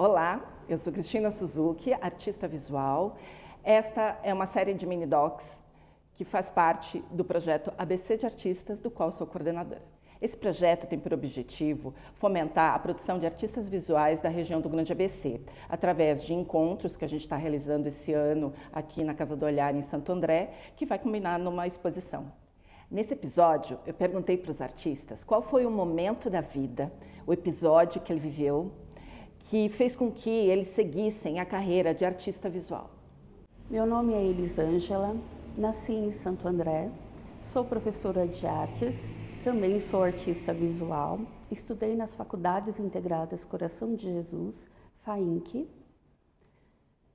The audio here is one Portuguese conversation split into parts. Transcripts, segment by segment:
Olá, eu sou Cristina Suzuki, artista visual. Esta é uma série de mini-docs que faz parte do projeto ABC de Artistas, do qual sou coordenadora. Esse projeto tem por objetivo fomentar a produção de artistas visuais da região do Grande ABC, através de encontros que a gente está realizando esse ano aqui na Casa do Olhar, em Santo André, que vai culminar numa exposição. Nesse episódio, eu perguntei para os artistas qual foi o momento da vida, o episódio que ele viveu, que fez com que eles seguissem a carreira de artista visual. Meu nome é Elisângela, nasci em Santo André, sou professora de artes, também sou artista visual, estudei nas Faculdades Integradas Coração de Jesus, FAINC.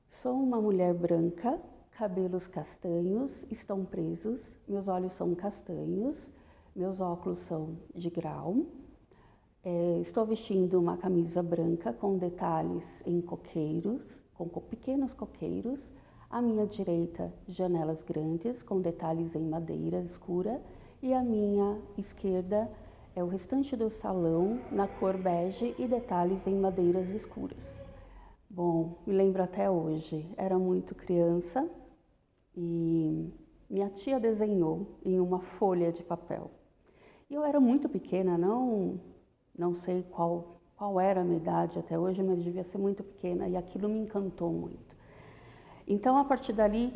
Sou uma mulher branca, cabelos castanhos, estão presos, meus olhos são castanhos, meus óculos são de grau. Estou vestindo uma camisa branca com detalhes em coqueiros, com pequenos coqueiros. À minha direita, janelas grandes com detalhes em madeira escura. E à minha esquerda é o restante do salão na cor bege e detalhes em madeiras escuras. Bom, me lembro até hoje, era muito criança e minha tia desenhou em uma folha de papel. E eu era muito pequena, não sei qual era a minha idade até hoje, mas devia ser muito pequena e aquilo me encantou muito. Então, a partir dali,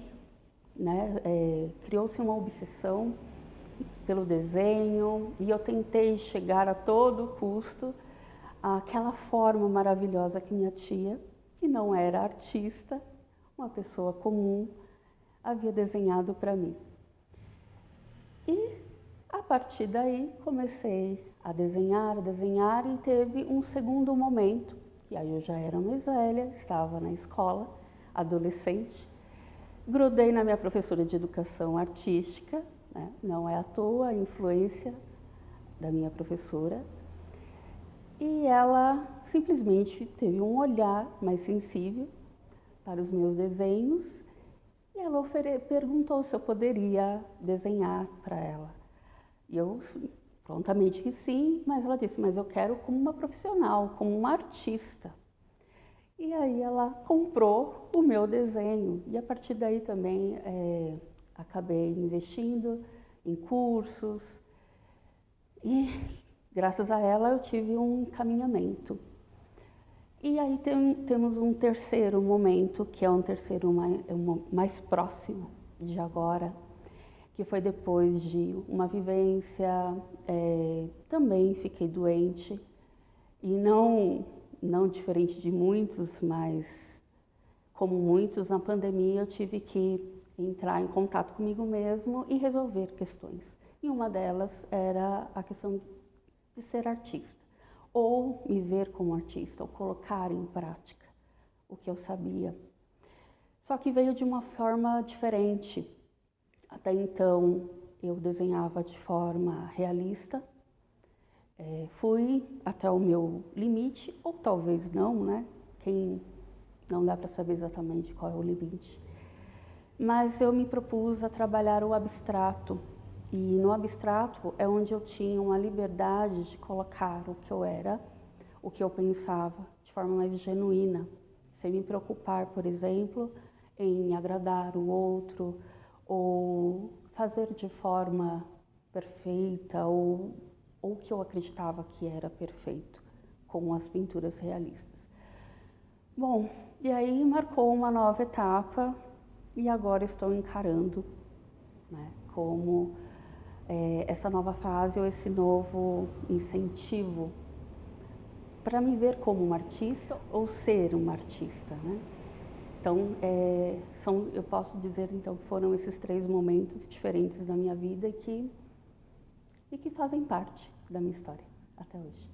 criou-se uma obsessão pelo desenho e eu tentei chegar a todo custo àquela forma maravilhosa que minha tia, que não era artista, uma pessoa comum, havia desenhado para mim. E a partir daí comecei a desenhar e teve um segundo momento, e aí eu já era mais velha, estava na escola, adolescente, grudei na minha professora de educação artística, né? Não é à toa a influência da minha professora, e ela simplesmente teve um olhar mais sensível para os meus desenhos, e ela perguntou se eu poderia desenhar para ela. E eu prontamente que sim, mas ela disse, mas eu quero como uma profissional, como uma artista. E aí ela comprou o meu desenho e a partir daí também acabei investindo em cursos e graças a ela eu tive um encaminhamento. E aí temos um terceiro momento, que é um terceiro mais próximo de agora, que foi depois de uma vivência, também fiquei doente, e não diferente de muitos, mas como muitos, na pandemia eu tive que entrar em contato comigo mesmo e resolver questões. E uma delas era a questão de ser artista, ou me ver como artista, ou colocar em prática o que eu sabia. Só que veio de uma forma diferente. Até então, eu desenhava de forma realista, fui até o meu limite, ou talvez não, né? Não dá para saber exatamente qual é o limite. Mas eu me propus a trabalhar o abstrato, e no abstrato é onde eu tinha uma liberdade de colocar o que eu era, o que eu pensava, de forma mais genuína, sem me preocupar, por exemplo, em agradar o outro, ou fazer de forma perfeita, ou que eu acreditava que era perfeito, com as pinturas realistas. Bom, e aí marcou uma nova etapa, e agora estou encarando, né, como essa nova fase, ou esse novo incentivo, para me ver como uma artista, ou ser uma artista, né? Então, eu posso dizer então que foram esses 3 momentos diferentes da minha vida e que fazem parte da minha história até hoje.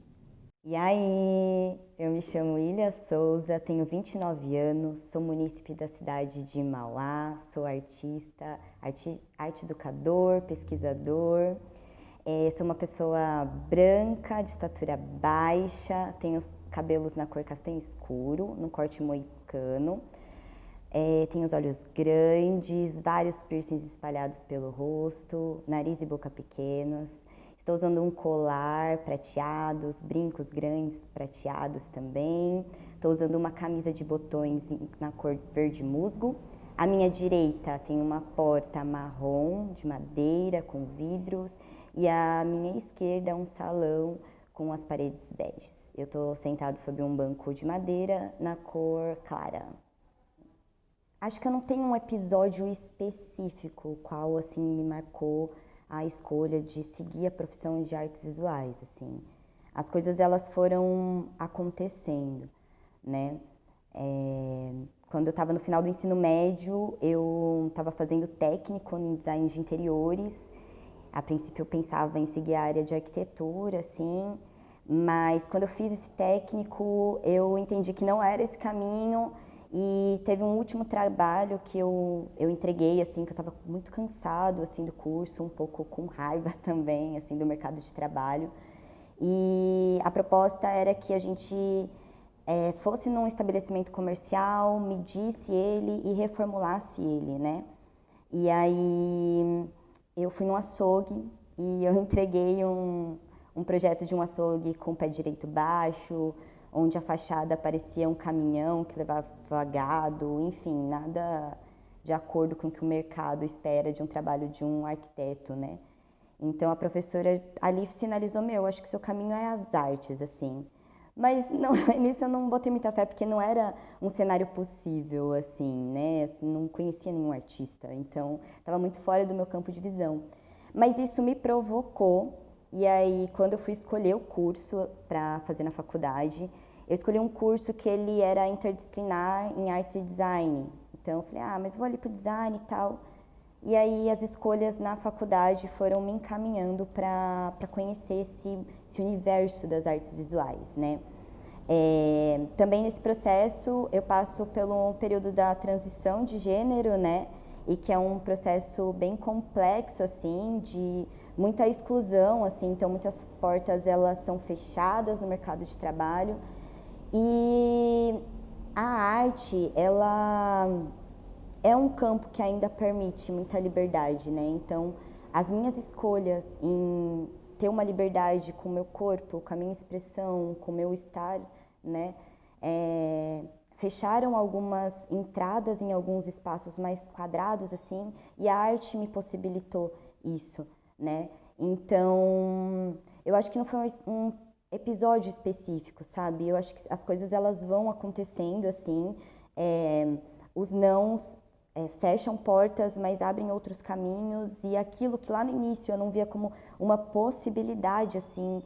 E aí, eu me chamo Ilia Souza, tenho 29 anos, sou munícipe da cidade de Mauá, sou artista, arte educador, pesquisador, sou uma pessoa branca, de estatura baixa, tenho os cabelos na cor castanho escuro, no corte moicano, tenho os olhos grandes, vários piercings espalhados pelo rosto, nariz e boca pequenos. Estou usando um colar prateados, brincos grandes prateados também. Estou usando uma camisa de botões na cor verde musgo. À minha direita tem uma porta marrom de madeira com vidros e à minha esquerda um salão com as paredes beges. Eu estou sentado sobre um banco de madeira na cor clara. Acho que eu não tenho um episódio específico qual assim me marcou a escolha de seguir a profissão de artes visuais, assim. As coisas elas foram acontecendo, né? Quando eu estava no final do ensino médio, eu estava fazendo técnico em design de interiores. A princípio eu pensava em seguir a área de arquitetura, assim, mas quando eu fiz esse técnico, eu entendi que não era esse caminho e teve um último trabalho que eu entreguei, assim, que eu estava muito cansado, assim, do curso, um pouco com raiva também, assim, do mercado de trabalho. E a proposta era que a gente fosse num estabelecimento comercial, medisse ele e reformulasse ele, né? E aí eu fui num açougue e eu entreguei um projeto de um açougue com o pé direito baixo, onde a fachada parecia um caminhão que levava gado, enfim, nada de acordo com o que o mercado espera de um trabalho de um arquiteto, né? Então a professora ali sinalizou, acho que seu caminho é as artes, assim. Mas não, nisso eu não botei muita fé, porque não era um cenário possível, assim, né? Assim, não conhecia nenhum artista, então estava muito fora do meu campo de visão. Mas isso me provocou, e aí quando eu fui escolher o curso para fazer na faculdade, eu escolhi um curso que ele era interdisciplinar em artes e design. Então eu falei, mas vou ali pro design e tal. E aí as escolhas na faculdade foram me encaminhando para conhecer esse universo das artes visuais, né? Também nesse processo eu passo pelo período da transição de gênero, né? E que é um processo bem complexo, assim, de muita exclusão, assim, então muitas portas elas são fechadas no mercado de trabalho. E a arte, ela é um campo que ainda permite muita liberdade, né? Então, as minhas escolhas em ter uma liberdade com o meu corpo, com a minha expressão, com o meu estar, né? Fecharam algumas entradas em alguns espaços mais quadrados, assim, e a arte me possibilitou isso, né? Então, eu acho que não foi um episódio específico, sabe? Eu acho que as coisas elas vão acontecendo, assim, os nãos fecham portas, mas abrem outros caminhos, e aquilo que lá no início eu não via como uma possibilidade, assim,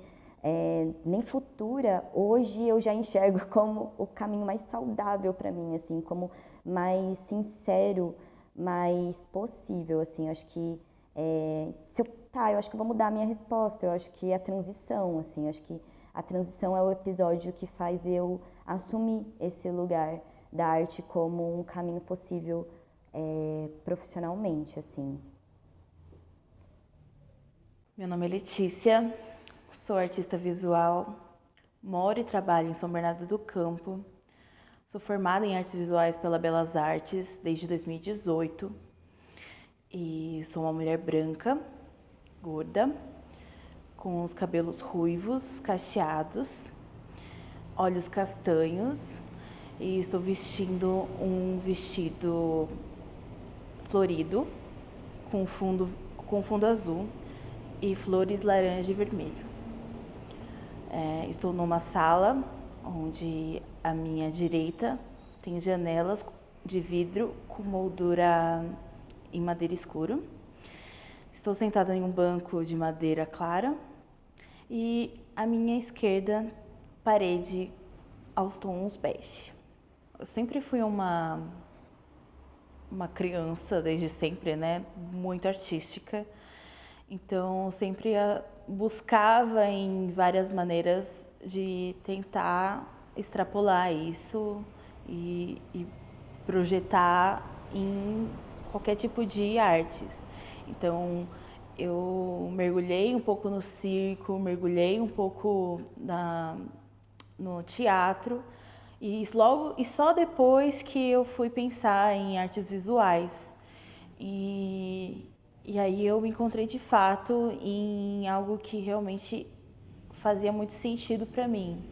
nem futura, hoje eu já enxergo como o caminho mais saudável para mim, assim, como mais sincero, mais possível, assim. Eu acho que eu acho que eu vou mudar a minha resposta. Eu acho que a transição, assim, eu acho que a transição é o episódio que faz eu assumir esse lugar da arte como um caminho possível profissionalmente, assim. Meu nome é Letícia, sou artista visual, moro e trabalho em São Bernardo do Campo. Sou formada em artes visuais pela Belas Artes desde 2018 e sou uma mulher branca, gorda, com os cabelos ruivos, cacheados, olhos castanhos e estou vestindo um vestido florido com fundo azul e flores laranja e vermelho. Estou numa sala onde à minha direita tem janelas de vidro com moldura em madeira escuro. Estou sentada em um banco de madeira clara e à minha esquerda parede aos tons bege. Eu sempre fui uma criança, desde sempre, né, muito artística. Então, sempre buscava em várias maneiras de tentar extrapolar isso e projetar em qualquer tipo de artes. Então, eu mergulhei um pouco no circo, mergulhei um pouco no teatro, e só depois que eu fui pensar em artes visuais. E aí eu me encontrei de fato em algo que realmente fazia muito sentido para mim.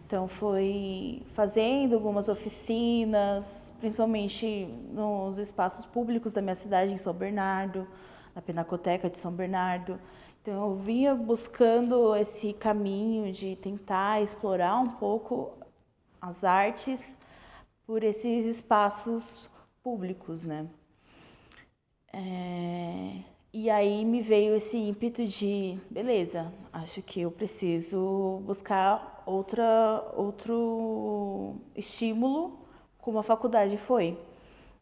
Então foi fazendo algumas oficinas, principalmente nos espaços públicos da minha cidade, em São Bernardo, na Pinacoteca de São Bernardo. Então eu vinha buscando esse caminho de tentar explorar um pouco as artes por esses espaços públicos, né? E aí me veio esse ímpeto de, beleza, acho que eu preciso buscar outro estímulo, como a faculdade foi.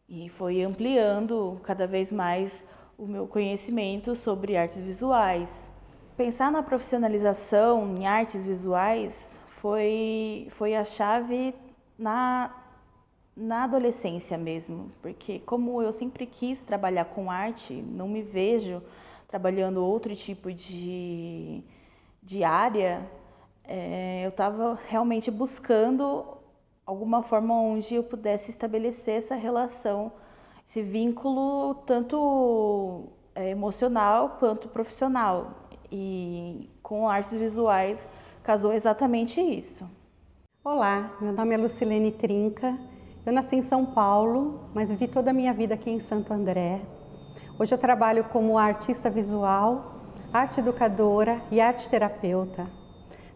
E foi ampliando cada vez mais o meu conhecimento sobre artes visuais. Pensar na profissionalização em artes visuais foi a chave na adolescência mesmo, porque como eu sempre quis trabalhar com arte, não me vejo trabalhando outro tipo de área, eu estava realmente buscando alguma forma onde eu pudesse estabelecer essa relação, esse vínculo tanto emocional quanto profissional. E com artes visuais casou exatamente isso. Olá, meu nome é Lucilene Trinca. Eu nasci em São Paulo, mas vivi toda a minha vida aqui em Santo André. Hoje eu trabalho como artista visual, arte educadora e arte terapeuta.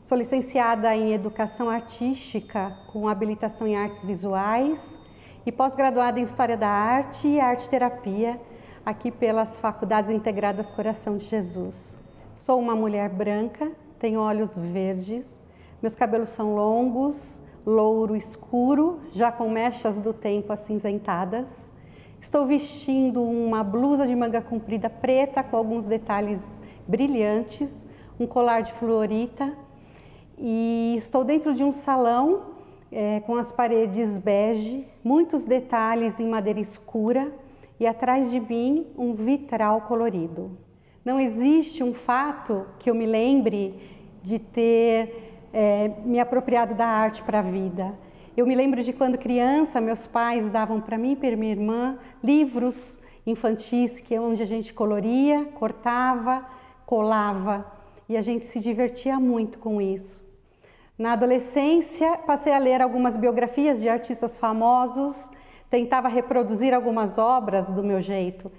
Sou licenciada em Educação Artística com habilitação em Artes Visuais e pós-graduada em História da Arte e Arte Terapia aqui pelas Faculdades Integradas Coração de Jesus. Sou uma mulher branca, tenho olhos verdes, meus cabelos são longos, louro escuro, já com mechas do tempo acinzentadas. Estou vestindo uma blusa de manga comprida preta com alguns detalhes brilhantes, um colar de fluorita e estou dentro de um salão com as paredes bege, muitos detalhes em madeira escura e atrás de mim um vitral colorido. Não existe um fato que eu me lembre de ter me apropriado da arte para a vida. Eu me lembro de quando criança, meus pais davam para mim e para minha irmã livros infantis onde a gente coloria, cortava, colava e a gente se divertia muito com isso. Na adolescência, passei a ler algumas biografias de artistas famosos, tentava reproduzir algumas obras do meu jeito,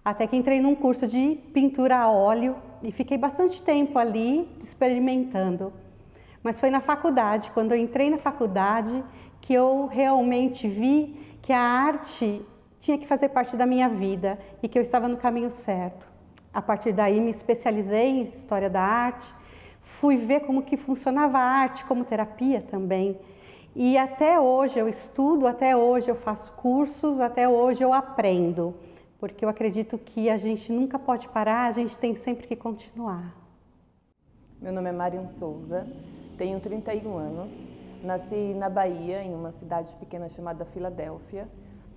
até que entrei num curso de pintura a óleo e fiquei bastante tempo ali experimentando. Mas foi na faculdade, quando eu entrei na faculdade, que eu realmente vi que a arte tinha que fazer parte da minha vida e que eu estava no caminho certo. A partir daí me especializei em História da Arte, fui ver como que funcionava a arte como terapia também. E até hoje eu estudo, até hoje eu faço cursos, até hoje eu aprendo, porque eu acredito que a gente nunca pode parar, a gente tem sempre que continuar. Meu nome é Marion Souza, tenho 31 anos, nasci na Bahia, em uma cidade pequena chamada Filadélfia.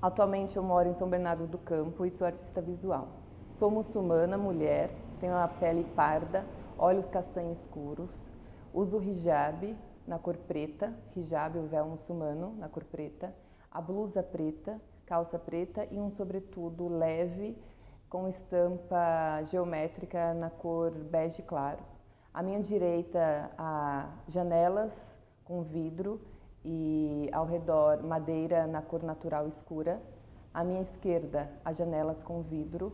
Atualmente eu moro em São Bernardo do Campo e sou artista visual. Sou muçulmana, mulher, tenho a pele parda, olhos castanho escuros, uso hijab na cor preta, hijab, o véu muçulmano, na cor preta, a blusa preta, calça preta e um sobretudo leve com estampa geométrica na cor bege claro. À minha direita, há janelas com vidro e ao redor madeira na cor natural escura. À minha esquerda, há janelas com vidro,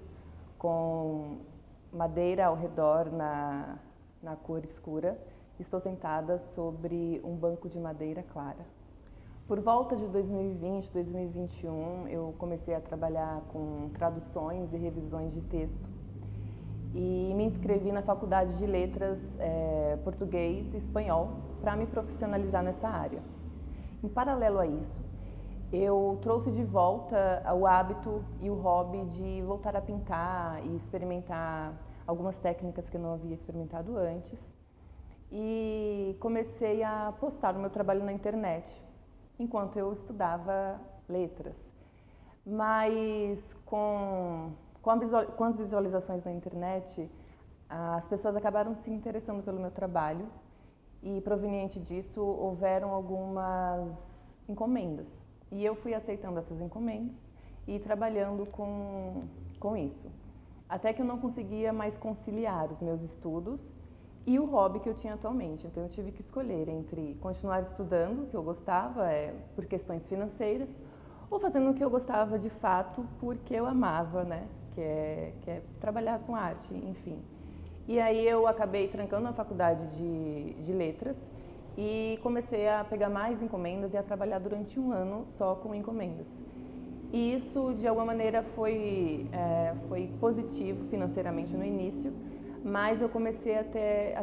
com madeira ao redor na cor escura. Estou sentada sobre um banco de madeira clara. Por volta de 2020, 2021, eu comecei a trabalhar com traduções e revisões de texto. E me inscrevi na Faculdade de Letras Português e Espanhol para me profissionalizar nessa área. Em paralelo a isso, eu trouxe de volta o hábito e o hobby de voltar a pintar e experimentar algumas técnicas que eu não havia experimentado antes. E comecei a postar o meu trabalho na internet, enquanto eu estudava letras. Mas com as visualizações na internet, as pessoas acabaram se interessando pelo meu trabalho e, proveniente disso, houveram algumas encomendas. E eu fui aceitando essas encomendas e trabalhando com isso. Até que eu não conseguia mais conciliar os meus estudos e o hobby que eu tinha atualmente. Então eu tive que escolher entre continuar estudando, o que eu gostava, por questões financeiras, ou fazendo o que eu gostava de fato, porque eu amava, né? Que é trabalhar com arte, enfim. E aí eu acabei trancando a faculdade de letras e comecei a pegar mais encomendas e a trabalhar durante um ano só com encomendas. E isso, de alguma maneira, foi positivo financeiramente no início, mas eu comecei a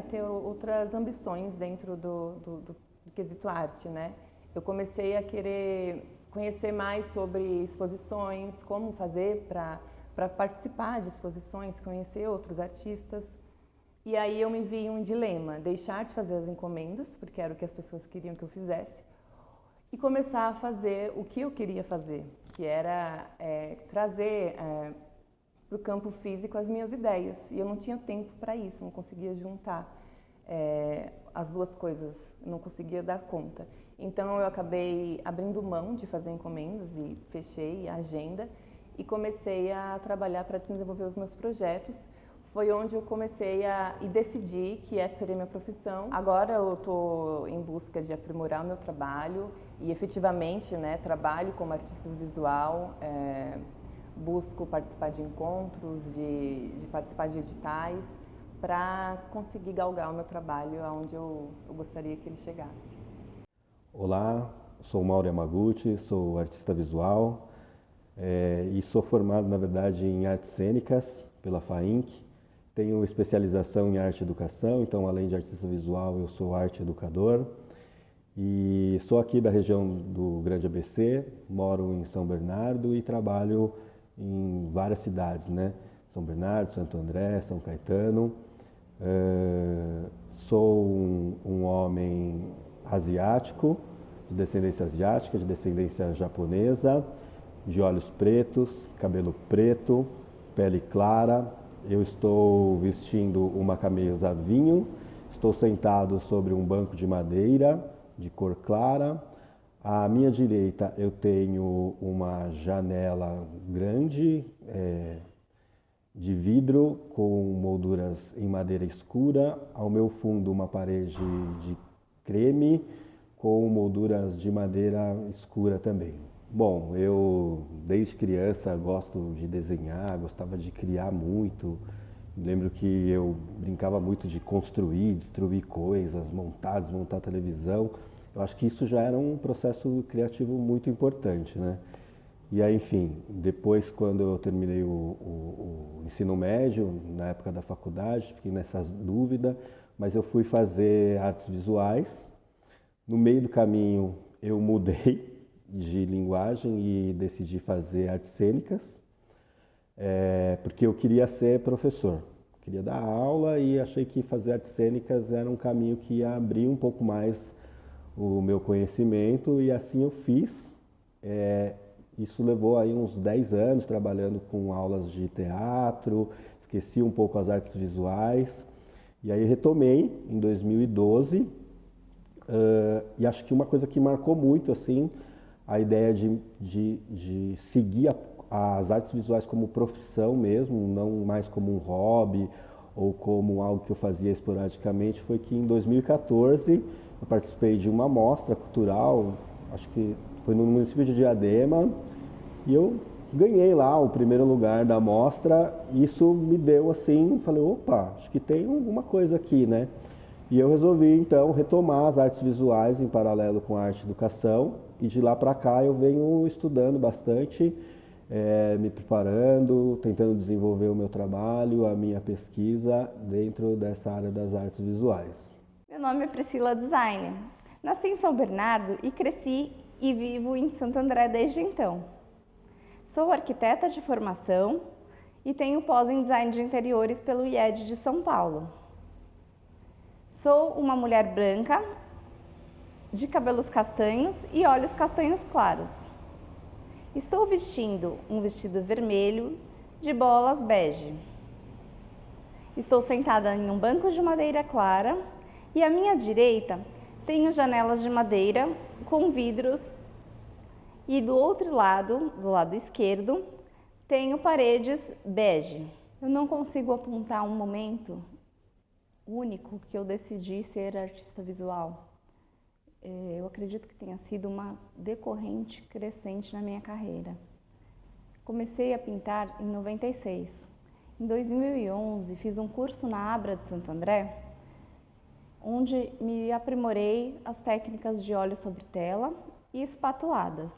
ter outras ambições dentro do quesito arte, né? Eu comecei a querer conhecer mais sobre exposições, como fazer para participar de exposições, conhecer outros artistas. E aí eu me vi em um dilema, deixar de fazer as encomendas, porque era o que as pessoas queriam que eu fizesse, e começar a fazer o que eu queria fazer, que era trazer para o campo físico as minhas ideias. E eu não tinha tempo para isso, não conseguia juntar as duas coisas, não conseguia dar conta. Então eu acabei abrindo mão de fazer encomendas e fechei a agenda e comecei a trabalhar para desenvolver os meus projetos. Foi onde eu comecei e decidi que essa seria minha profissão. Agora eu estou em busca de aprimorar o meu trabalho e efetivamente, né, trabalho como artista visual, busco participar de encontros, de participar de editais, para conseguir galgar o meu trabalho aonde eu gostaria que ele chegasse. Olá, sou Mauro Yamaguchi, sou artista visual e sou formado, na verdade, em artes cênicas pela FAINC. Tenho especialização em arte e educação, então além de artista visual eu sou arte educador e sou aqui da região do Grande ABC, moro em São Bernardo e trabalho em várias cidades, né? São Bernardo, Santo André, São Caetano. Sou um homem asiático, de descendência asiática, de descendência japonesa, de olhos pretos, cabelo preto, pele clara. Eu estou vestindo uma camisa vinho, estou sentado sobre um banco de madeira de cor clara. À minha direita eu tenho uma janela grande de vidro com molduras em madeira escura. Ao meu fundo uma parede de creme com molduras de madeira escura também. Bom, eu desde criança gosto de desenhar, gostava de criar muito. Lembro que eu brincava muito de construir, destruir coisas, desmontar televisão. Eu acho que isso já era um processo criativo muito importante, né? E aí, enfim, depois quando eu terminei o ensino médio, na época da faculdade, fiquei nessa dúvida, mas eu fui fazer artes visuais. No meio do caminho eu mudei de linguagem e decidi fazer artes cênicas, porque eu queria ser professor, queria dar aula e achei que fazer artes cênicas era um caminho que ia abrir um pouco mais o meu conhecimento e assim eu fiz. Isso levou aí uns 10 anos trabalhando com aulas de teatro, esqueci um pouco as artes visuais e aí retomei em 2012 e acho que uma coisa que marcou muito assim, a ideia de seguir as artes visuais como profissão mesmo, não mais como um hobby ou como algo que eu fazia esporadicamente, foi que em 2014 eu participei de uma mostra cultural, acho que foi no município de Diadema, e eu ganhei lá o primeiro lugar da mostra. Isso me deu assim, falei, opa, acho que tem alguma coisa aqui, né? E eu resolvi então retomar as artes visuais em paralelo com a arte e educação, e de lá para cá eu venho estudando bastante, me preparando, tentando desenvolver o meu trabalho, a minha pesquisa dentro dessa área das artes visuais. Meu nome é Priscila Design. Nasci em São Bernardo e cresci e vivo em Santo André desde então. Sou arquiteta de formação e tenho pós em design de interiores pelo IED de São Paulo. Sou uma mulher branca, de cabelos castanhos e olhos castanhos claros. Estou vestindo um vestido vermelho de bolas bege. Estou sentada em um banco de madeira clara e à minha direita tenho janelas de madeira com vidros e do outro lado, do lado esquerdo, tenho paredes bege. Eu não consigo apontar um momento único que eu decidi ser artista visual. Eu acredito que tenha sido uma decorrente crescente na minha carreira. Comecei a pintar em 96. Em 2011, fiz um curso na Abra de Santo André, onde me aprimorei as técnicas de óleo sobre tela e espatuladas.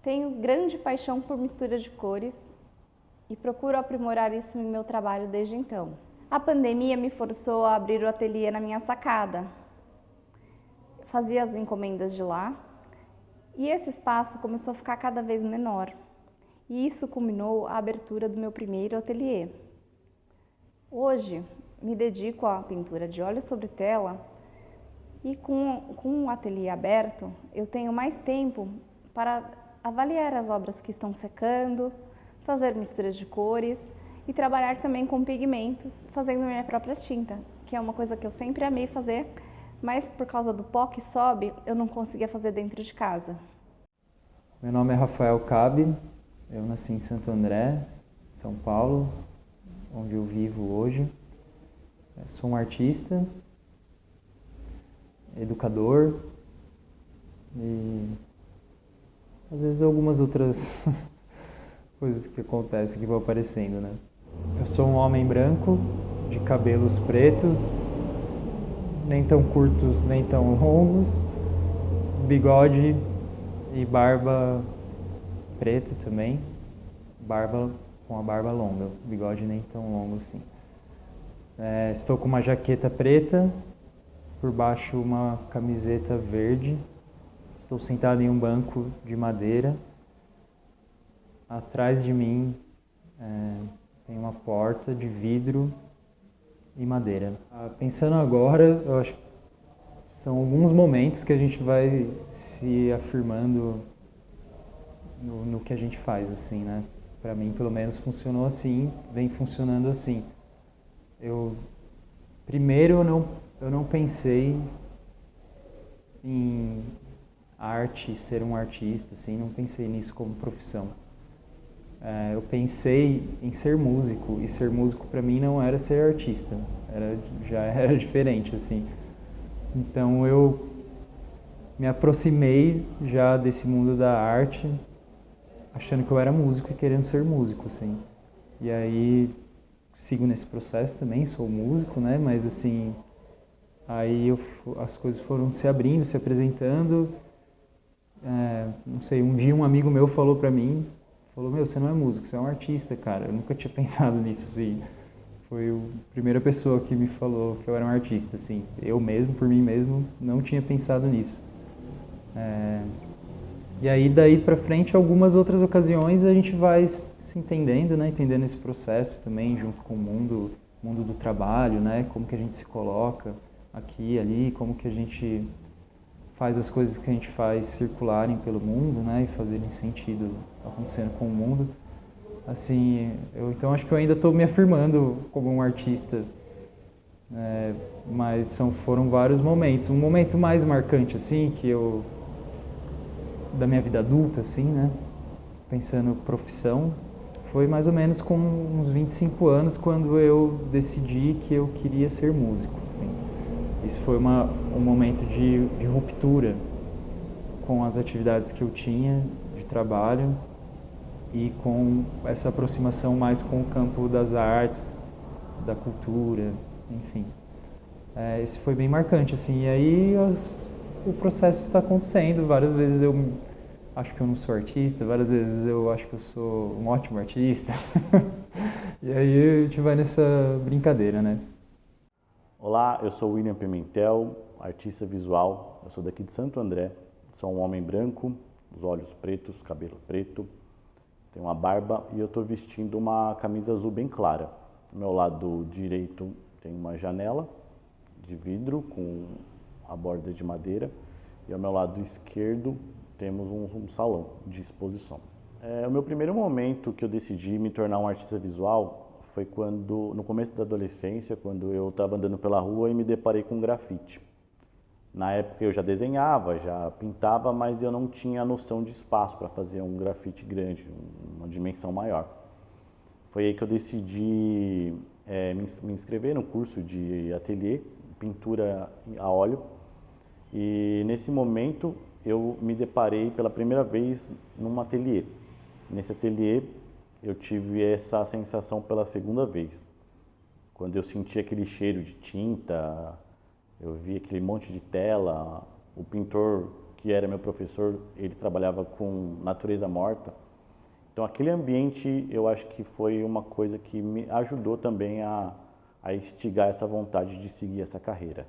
Tenho grande paixão por mistura de cores e procuro aprimorar isso em meu trabalho desde então. A pandemia me forçou a abrir o ateliê na minha sacada. Fazia as encomendas de lá e esse espaço começou a ficar cada vez menor. E isso culminou a abertura do meu primeiro ateliê. Hoje, me dedico à pintura de óleo sobre tela e com o ateliê aberto, eu tenho mais tempo para avaliar as obras que estão secando, fazer misturas de cores e trabalhar também com pigmentos, fazendo minha própria tinta, que é uma coisa que eu sempre amei fazer, mas por causa do pó que sobe, eu não conseguia fazer dentro de casa. Meu nome é Rafael Cabe, eu nasci em Santo André, São Paulo, onde eu vivo hoje. Eu sou um artista, educador e às vezes algumas outras coisas que acontecem que vão aparecendo, né? Eu sou um homem branco, de cabelos pretos, nem tão curtos nem tão longos, bigode e barba preta também, barba com a barba longa, bigode nem tão longo assim. Estou com uma jaqueta preta, por baixo uma camiseta verde, estou sentado em um banco de madeira, atrás de mim tem uma porta de vidro e madeira. Pensando agora, eu acho que são alguns momentos que a gente vai se afirmando no que a gente faz, assim, né? Para mim, pelo menos, funcionou assim, vem funcionando assim. Primeiro, eu não pensei em arte, ser um artista, assim, não pensei nisso como profissão. Eu pensei em ser músico, e ser músico para mim não era ser artista, já era diferente, assim. Então eu me aproximei já desse mundo da arte, achando que eu era músico e querendo ser músico, assim. E aí sigo nesse processo também, sou músico, né? Mas assim, aí as coisas foram se abrindo, se apresentando. Não sei, um dia um amigo meu falou pra mim, meu, você não é músico, você é um artista, cara. Eu nunca tinha pensado nisso, assim. Foi a primeira pessoa que me falou que eu era um artista, assim. Eu mesmo, por mim mesmo, não tinha pensado nisso. E aí, daí pra frente, algumas outras ocasiões, a gente vai se entendendo, né? Entendendo esse processo também, junto com o mundo do trabalho, né? Como que a gente se coloca aqui e ali, como que a gente faz as coisas que a gente faz circularem pelo mundo, né? E fazerem sentido acontecendo com o mundo. Assim, então acho que eu ainda estou me afirmando como um artista, mas foram vários momentos. Um momento mais marcante, assim, da minha vida adulta, assim, né? Pensando profissão, foi mais ou menos com uns 25 anos, quando eu decidi que eu queria ser músico, assim. Isso foi um momento de ruptura com as atividades que eu tinha de trabalho e com essa aproximação mais com o campo das artes, da cultura, enfim. Esse foi bem marcante, assim, e aí o processo está acontecendo. Várias vezes eu acho que eu não sou artista, várias vezes eu acho que eu sou um ótimo artista. E aí a gente vai nessa brincadeira, né? Olá, eu sou William Pimentel, artista visual. Eu sou daqui de Santo André, sou um homem branco, os olhos pretos, cabelo preto, tenho uma barba e eu estou vestindo uma camisa azul bem clara. Do meu lado direito tem uma janela de vidro com a borda de madeira e ao meu lado esquerdo temos um salão de exposição. O meu primeiro momento que eu decidi me tornar um artista visual foi no começo da adolescência, quando eu estava andando pela rua e me deparei com grafite. Na época eu já desenhava, já pintava, mas eu não tinha noção de espaço para fazer um grafite grande, uma dimensão maior. Foi aí que eu decidi me inscrever no curso de ateliê, pintura a óleo. E nesse momento eu me deparei pela primeira vez num ateliê. Nesse ateliê eu tive essa sensação pela segunda vez. Quando eu senti aquele cheiro de tinta, eu vi aquele monte de tela, o pintor que era meu professor, ele trabalhava com natureza morta. Então aquele ambiente eu acho que foi uma coisa que me ajudou também a instigar essa vontade de seguir essa carreira.